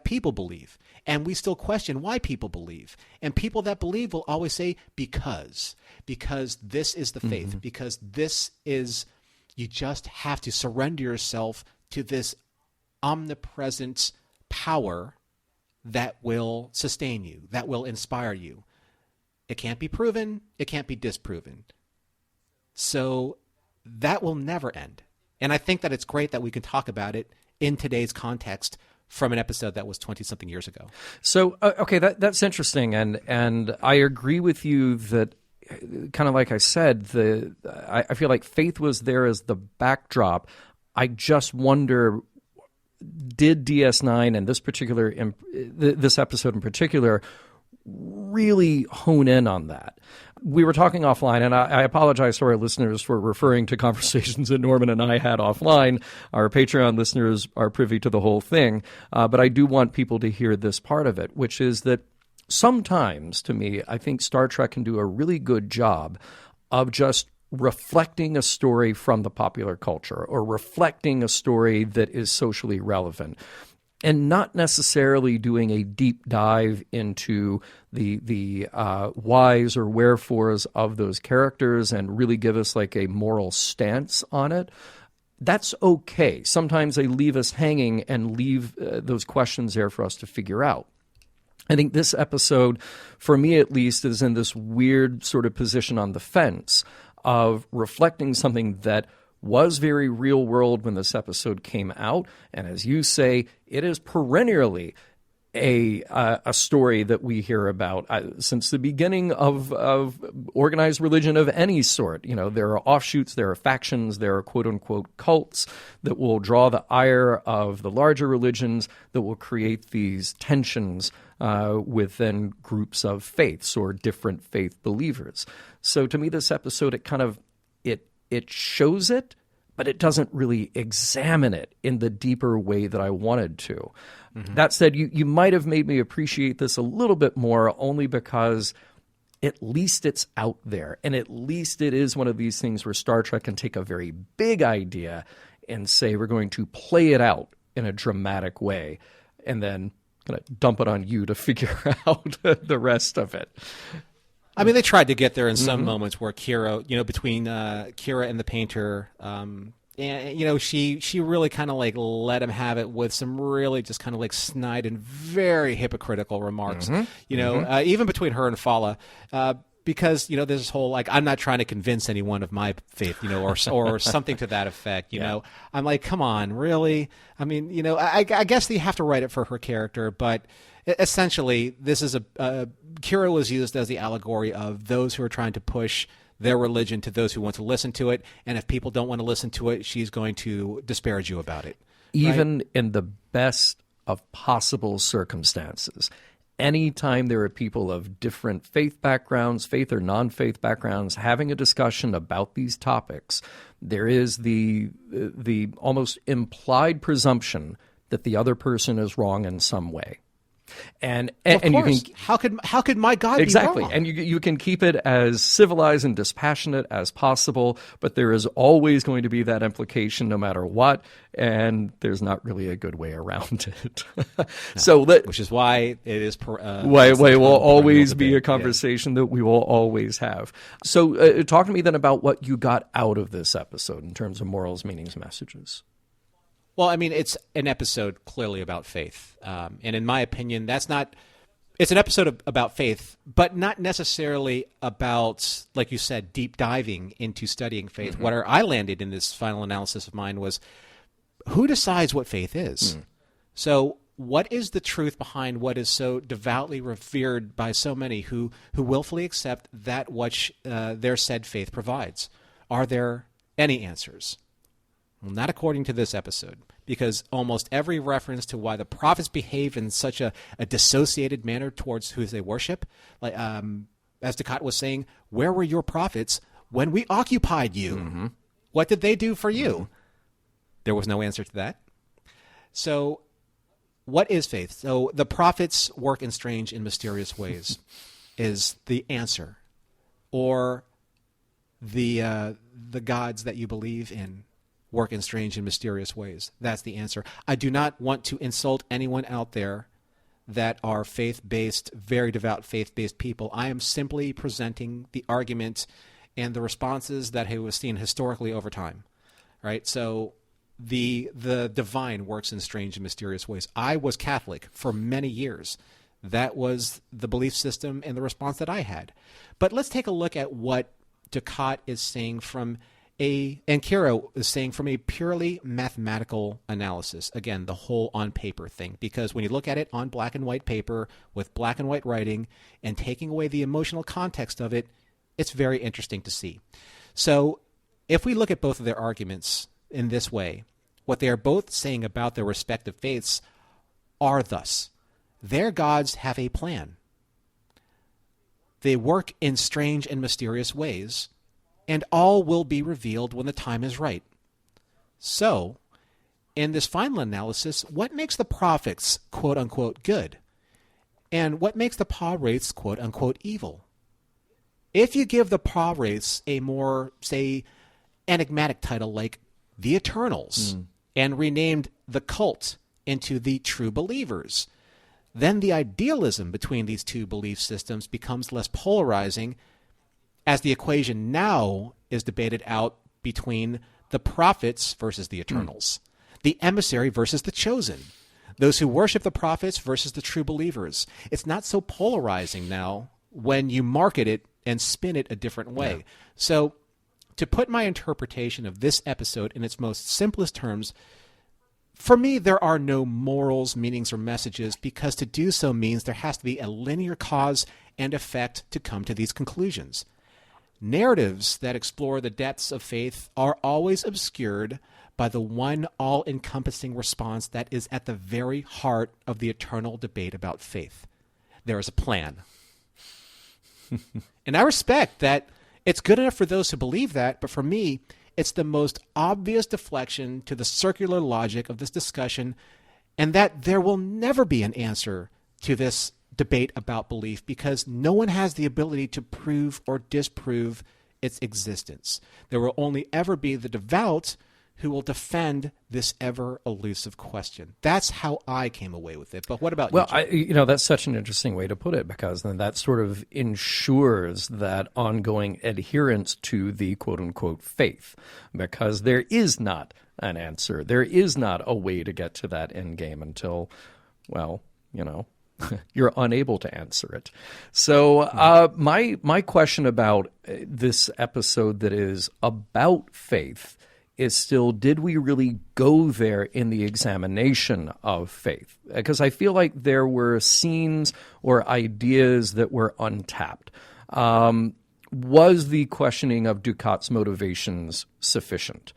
people believe, and we still question why people believe. And people that believe will always say because this is the faith, because this is, you just have to surrender yourself to this omnipresent power that will sustain you, that will inspire you. It can't be proven. It can't be disproven. So that will never end. And I think that it's great that we can talk about it in today's context from an episode that was 20-something years ago. So, okay, that's interesting. And I agree with you that, kind of like I said, I feel like faith was there as the backdrop. I just wonder, did DS9 and this episode in particular really hone in on that? We were talking offline, and I apologize to our listeners for referring to conversations that Norman and I had offline. Our Patreon listeners are privy to the whole thing, but I do want people to hear this part of it, which is that sometimes, to me, I think Star Trek can do a really good job of just reflecting a story from the popular culture or reflecting a story that is socially relevant, and not necessarily doing a deep dive into the whys or wherefores of those characters and really give us like a moral stance on it. That's okay. Sometimes they leave us hanging and leave those questions there for us to figure out. I think this episode, for me at least, is in this weird sort of position on the fence of reflecting something that was very real world when this episode came out. And as you say, it is perennially a story that we hear about since the beginning of organized religion of any sort. There are offshoots, there are factions, there are quote-unquote cults that will draw the ire of the larger religions, that will create these tensions within groups of faiths or different faith believers. So to me, this episode, it shows it, but it doesn't really examine it in the deeper way that I wanted to. That said, you might have made me appreciate this a little bit more, only because at least it's out there, and at least it is one of these things where Star Trek can take a very big idea and say, we're going to play it out in a dramatic way, and then kind of dump it on you to figure out the rest of it. I mean, they tried to get there in some moments where Kira, between Kira and the painter, and she really kind of like let him have it with some really just kind of like snide and very hypocritical remarks. Even between her and Fala, because there's this whole like, I'm not trying to convince anyone of my faith, or something to that effect. I'm like, come on, really? I mean, I guess they have to write it for her character, but essentially, this is Kira was used as the allegory of those who are trying to push their religion to those who want to listen to it, and if people don't want to listen to it, she's going to disparage you about it. Even in the best of possible circumstances, anytime there are people of different faith backgrounds, faith or non-faith backgrounds, having a discussion about these topics, there is the almost implied presumption that the other person is wrong in some way. And you can, how could my God exactly be wrong? And you can keep it as civilized and dispassionate as possible, but there is always going to be that implication no matter what, and there's not really a good way around it. Which is why it is why will always be a conversation that we will always have. So talk to me then about what you got out of this episode in terms of morals, meanings, messages. Well, I mean, it's an episode clearly about faith. And in my opinion, it's an episode about faith, but not necessarily about, like you said, deep diving into studying faith. Where I landed in this final analysis of mine was, who decides what faith is? So what is the truth behind what is so devoutly revered by so many who willfully accept that which their said faith provides? Are there any answers? Well, not according to this episode, because almost every reference to why the prophets behave in such a dissociated manner towards who they worship, like as Dukat was saying, where were your prophets when we occupied you? Mm-hmm. What did they do for you? Mm-hmm. There was no answer to that. So what is faith? So the prophets work in strange and mysterious ways is the answer. Or the gods that you believe in work in strange and mysterious ways. That's the answer. I do not want to insult anyone out there that are faith-based, very devout faith-based people. I am simply presenting the argument and the responses that have seen historically over time. Right? So the divine works in strange and mysterious ways. I was Catholic for many years. That was the belief system and the response that I had. But let's take a look at what Dukat is saying and Kira is saying from a purely mathematical analysis. Again, the whole on paper thing. Because when you look at it on black and white paper with black and white writing and taking away the emotional context of it, it's very interesting to see. So if we look at both of their arguments in this way, what they are both saying about their respective faiths are thus: their gods have a plan. They work in strange and mysterious ways, and all will be revealed when the time is right. So, in this final analysis, what makes the prophets quote-unquote good? And what makes the Pah-wraiths quote-unquote evil? If you give the Pah-wraiths a more, say, enigmatic title like the Eternals, and renamed the cult into the True Believers, then the idealism between these two belief systems becomes less polarizing, as the equation now is debated out between the prophets versus the Eternals, the emissary versus the chosen, those who worship the prophets versus the true believers. It's not so polarizing now when you market it and spin it a different way. Yeah. So to put my interpretation of this episode in its most simplest terms, for me, there are no morals, meanings, or messages, because to do so means there has to be a linear cause and effect to come to these conclusions. Narratives that explore the depths of faith are always obscured by the one all-encompassing response that is at the very heart of the eternal debate about faith. There is a plan. And I respect that it's good enough for those who believe that, but for me, it's the most obvious deflection to the circular logic of this discussion, and that there will never be an answer to this debate about belief, because no one has the ability to prove or disprove its existence. There will only ever be the devout who will defend this ever elusive question. That's how I came away with it. But what about you? Well, that's such an interesting way to put it, because then that sort of ensures that ongoing adherence to the quote-unquote faith, because there is not an answer. There is not a way to get to that end game until, well, you're unable to answer it. So my question about this episode that is about faith is still, did we really go there in the examination of faith? Because I feel like there were scenes or ideas that were untapped. Was the questioning of Dukat's motivations sufficient?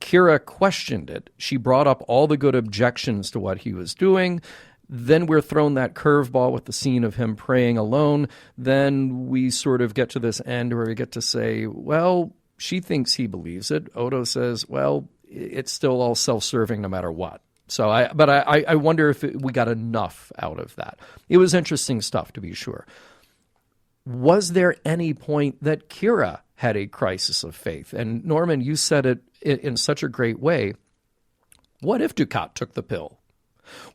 Kira questioned it. She brought up all the good objections to what he was doing. Then we're thrown that curveball with the scene of him praying alone. Then we sort of get to this end where we get to say, well, she thinks he believes it. Odo says, well, it's still all self-serving no matter what. So I wonder if we got enough out of that. It was interesting stuff, to be sure. Was there any point that Kira had a crisis of faith? And Norman, you said it in such a great way. What if Dukat took the pill?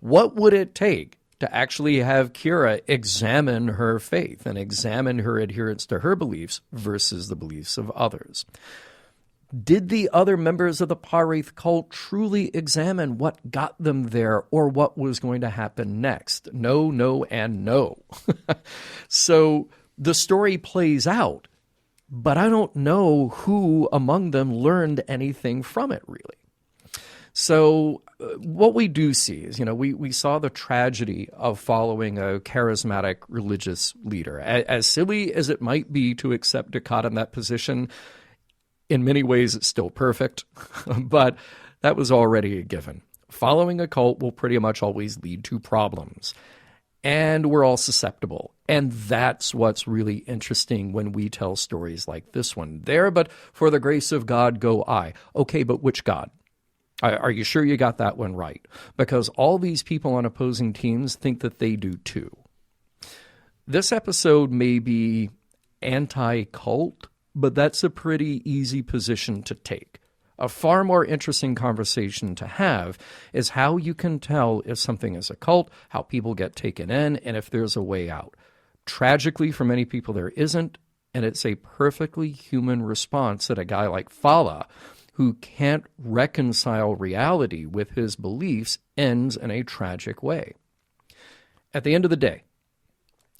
What would it take to actually have Kira examine her faith and examine her adherence to her beliefs versus the beliefs of others? Did the other members of the Pah-wraith cult truly examine what got them there or what was going to happen next? No, no, and no. So the story plays out, but I don't know who among them learned anything from it, really. So what we do see is, we saw the tragedy of following a charismatic religious leader. As silly as it might be to accept Dukat in that position, in many ways it's still perfect, but that was already a given. Following a cult will pretty much always lead to problems. And we're all susceptible. And that's what's really interesting when we tell stories like this one. There, but for the grace of God go I. Okay, but which God? Are you sure you got that one right? Because all these people on opposing teams think that they do too. This episode may be anti-cult, but that's a pretty easy position to take. A far more interesting conversation to have is how you can tell if something is a cult, how people get taken in, and if there's a way out. Tragically, for many people, there isn't, and it's a perfectly human response that a guy like Fala, who can't reconcile reality with his beliefs, ends in a tragic way. At the end of the day,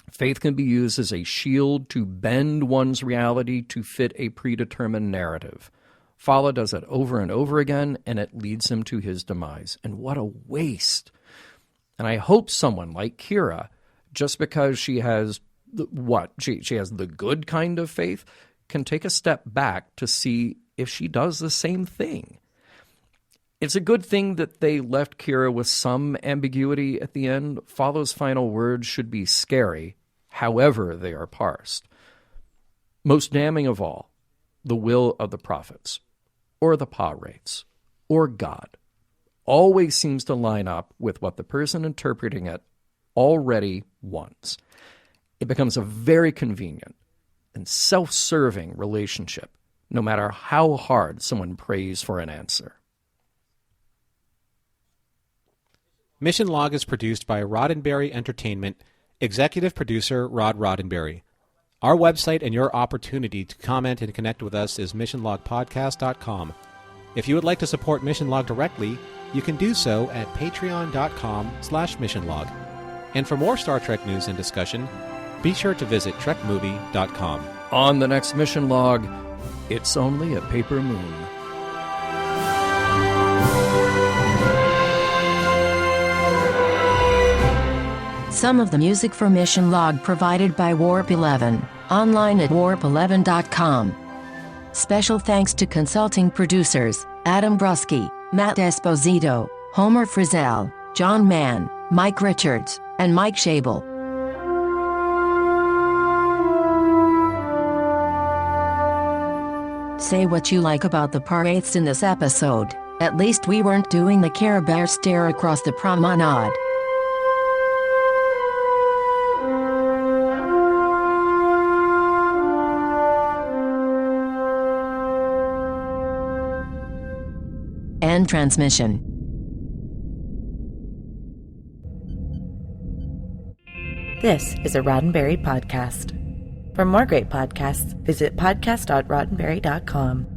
faith can be used as a shield to bend one's reality to fit a predetermined narrative. Fala does it over and over again, and it leads him to his demise. And what a waste. And I hope someone like Kira, just because she has she has the good kind of faith, can take a step back to see if she does the same thing. It's a good thing that they left Kira with some ambiguity at the end. Fala's final words should be scary, however they are parsed. Most damning of all, the will of the prophets, or the Pah-wraiths, or God, always seems to line up with what the person interpreting it already wants. It becomes a very convenient and self-serving relationship, no matter how hard someone prays for an answer. Mission Log is produced by Roddenberry Entertainment, executive producer Rod Roddenberry. Our website and your opportunity to comment and connect with us is missionlogpodcast.com. If you would like to support Mission Log directly, you can do so at patreon.com/missionlog. And for more Star Trek news and discussion, be sure to visit trekmovie.com. On the next Mission Log, it's only a paper moon. Some of the music for Mission Log provided by Warp 11, online at warp11.com. Special thanks to consulting producers, Adam Brusky, Matt Esposito, Homer Frizzell, John Mann, Mike Richards, and Mike Schabel. Say what you like about the Pah-wraiths in this episode. At least we weren't doing the Care Bear stare across the promenade. End transmission. This is a Roddenberry podcast. For more great podcasts, visit podcast.roddenberry.com.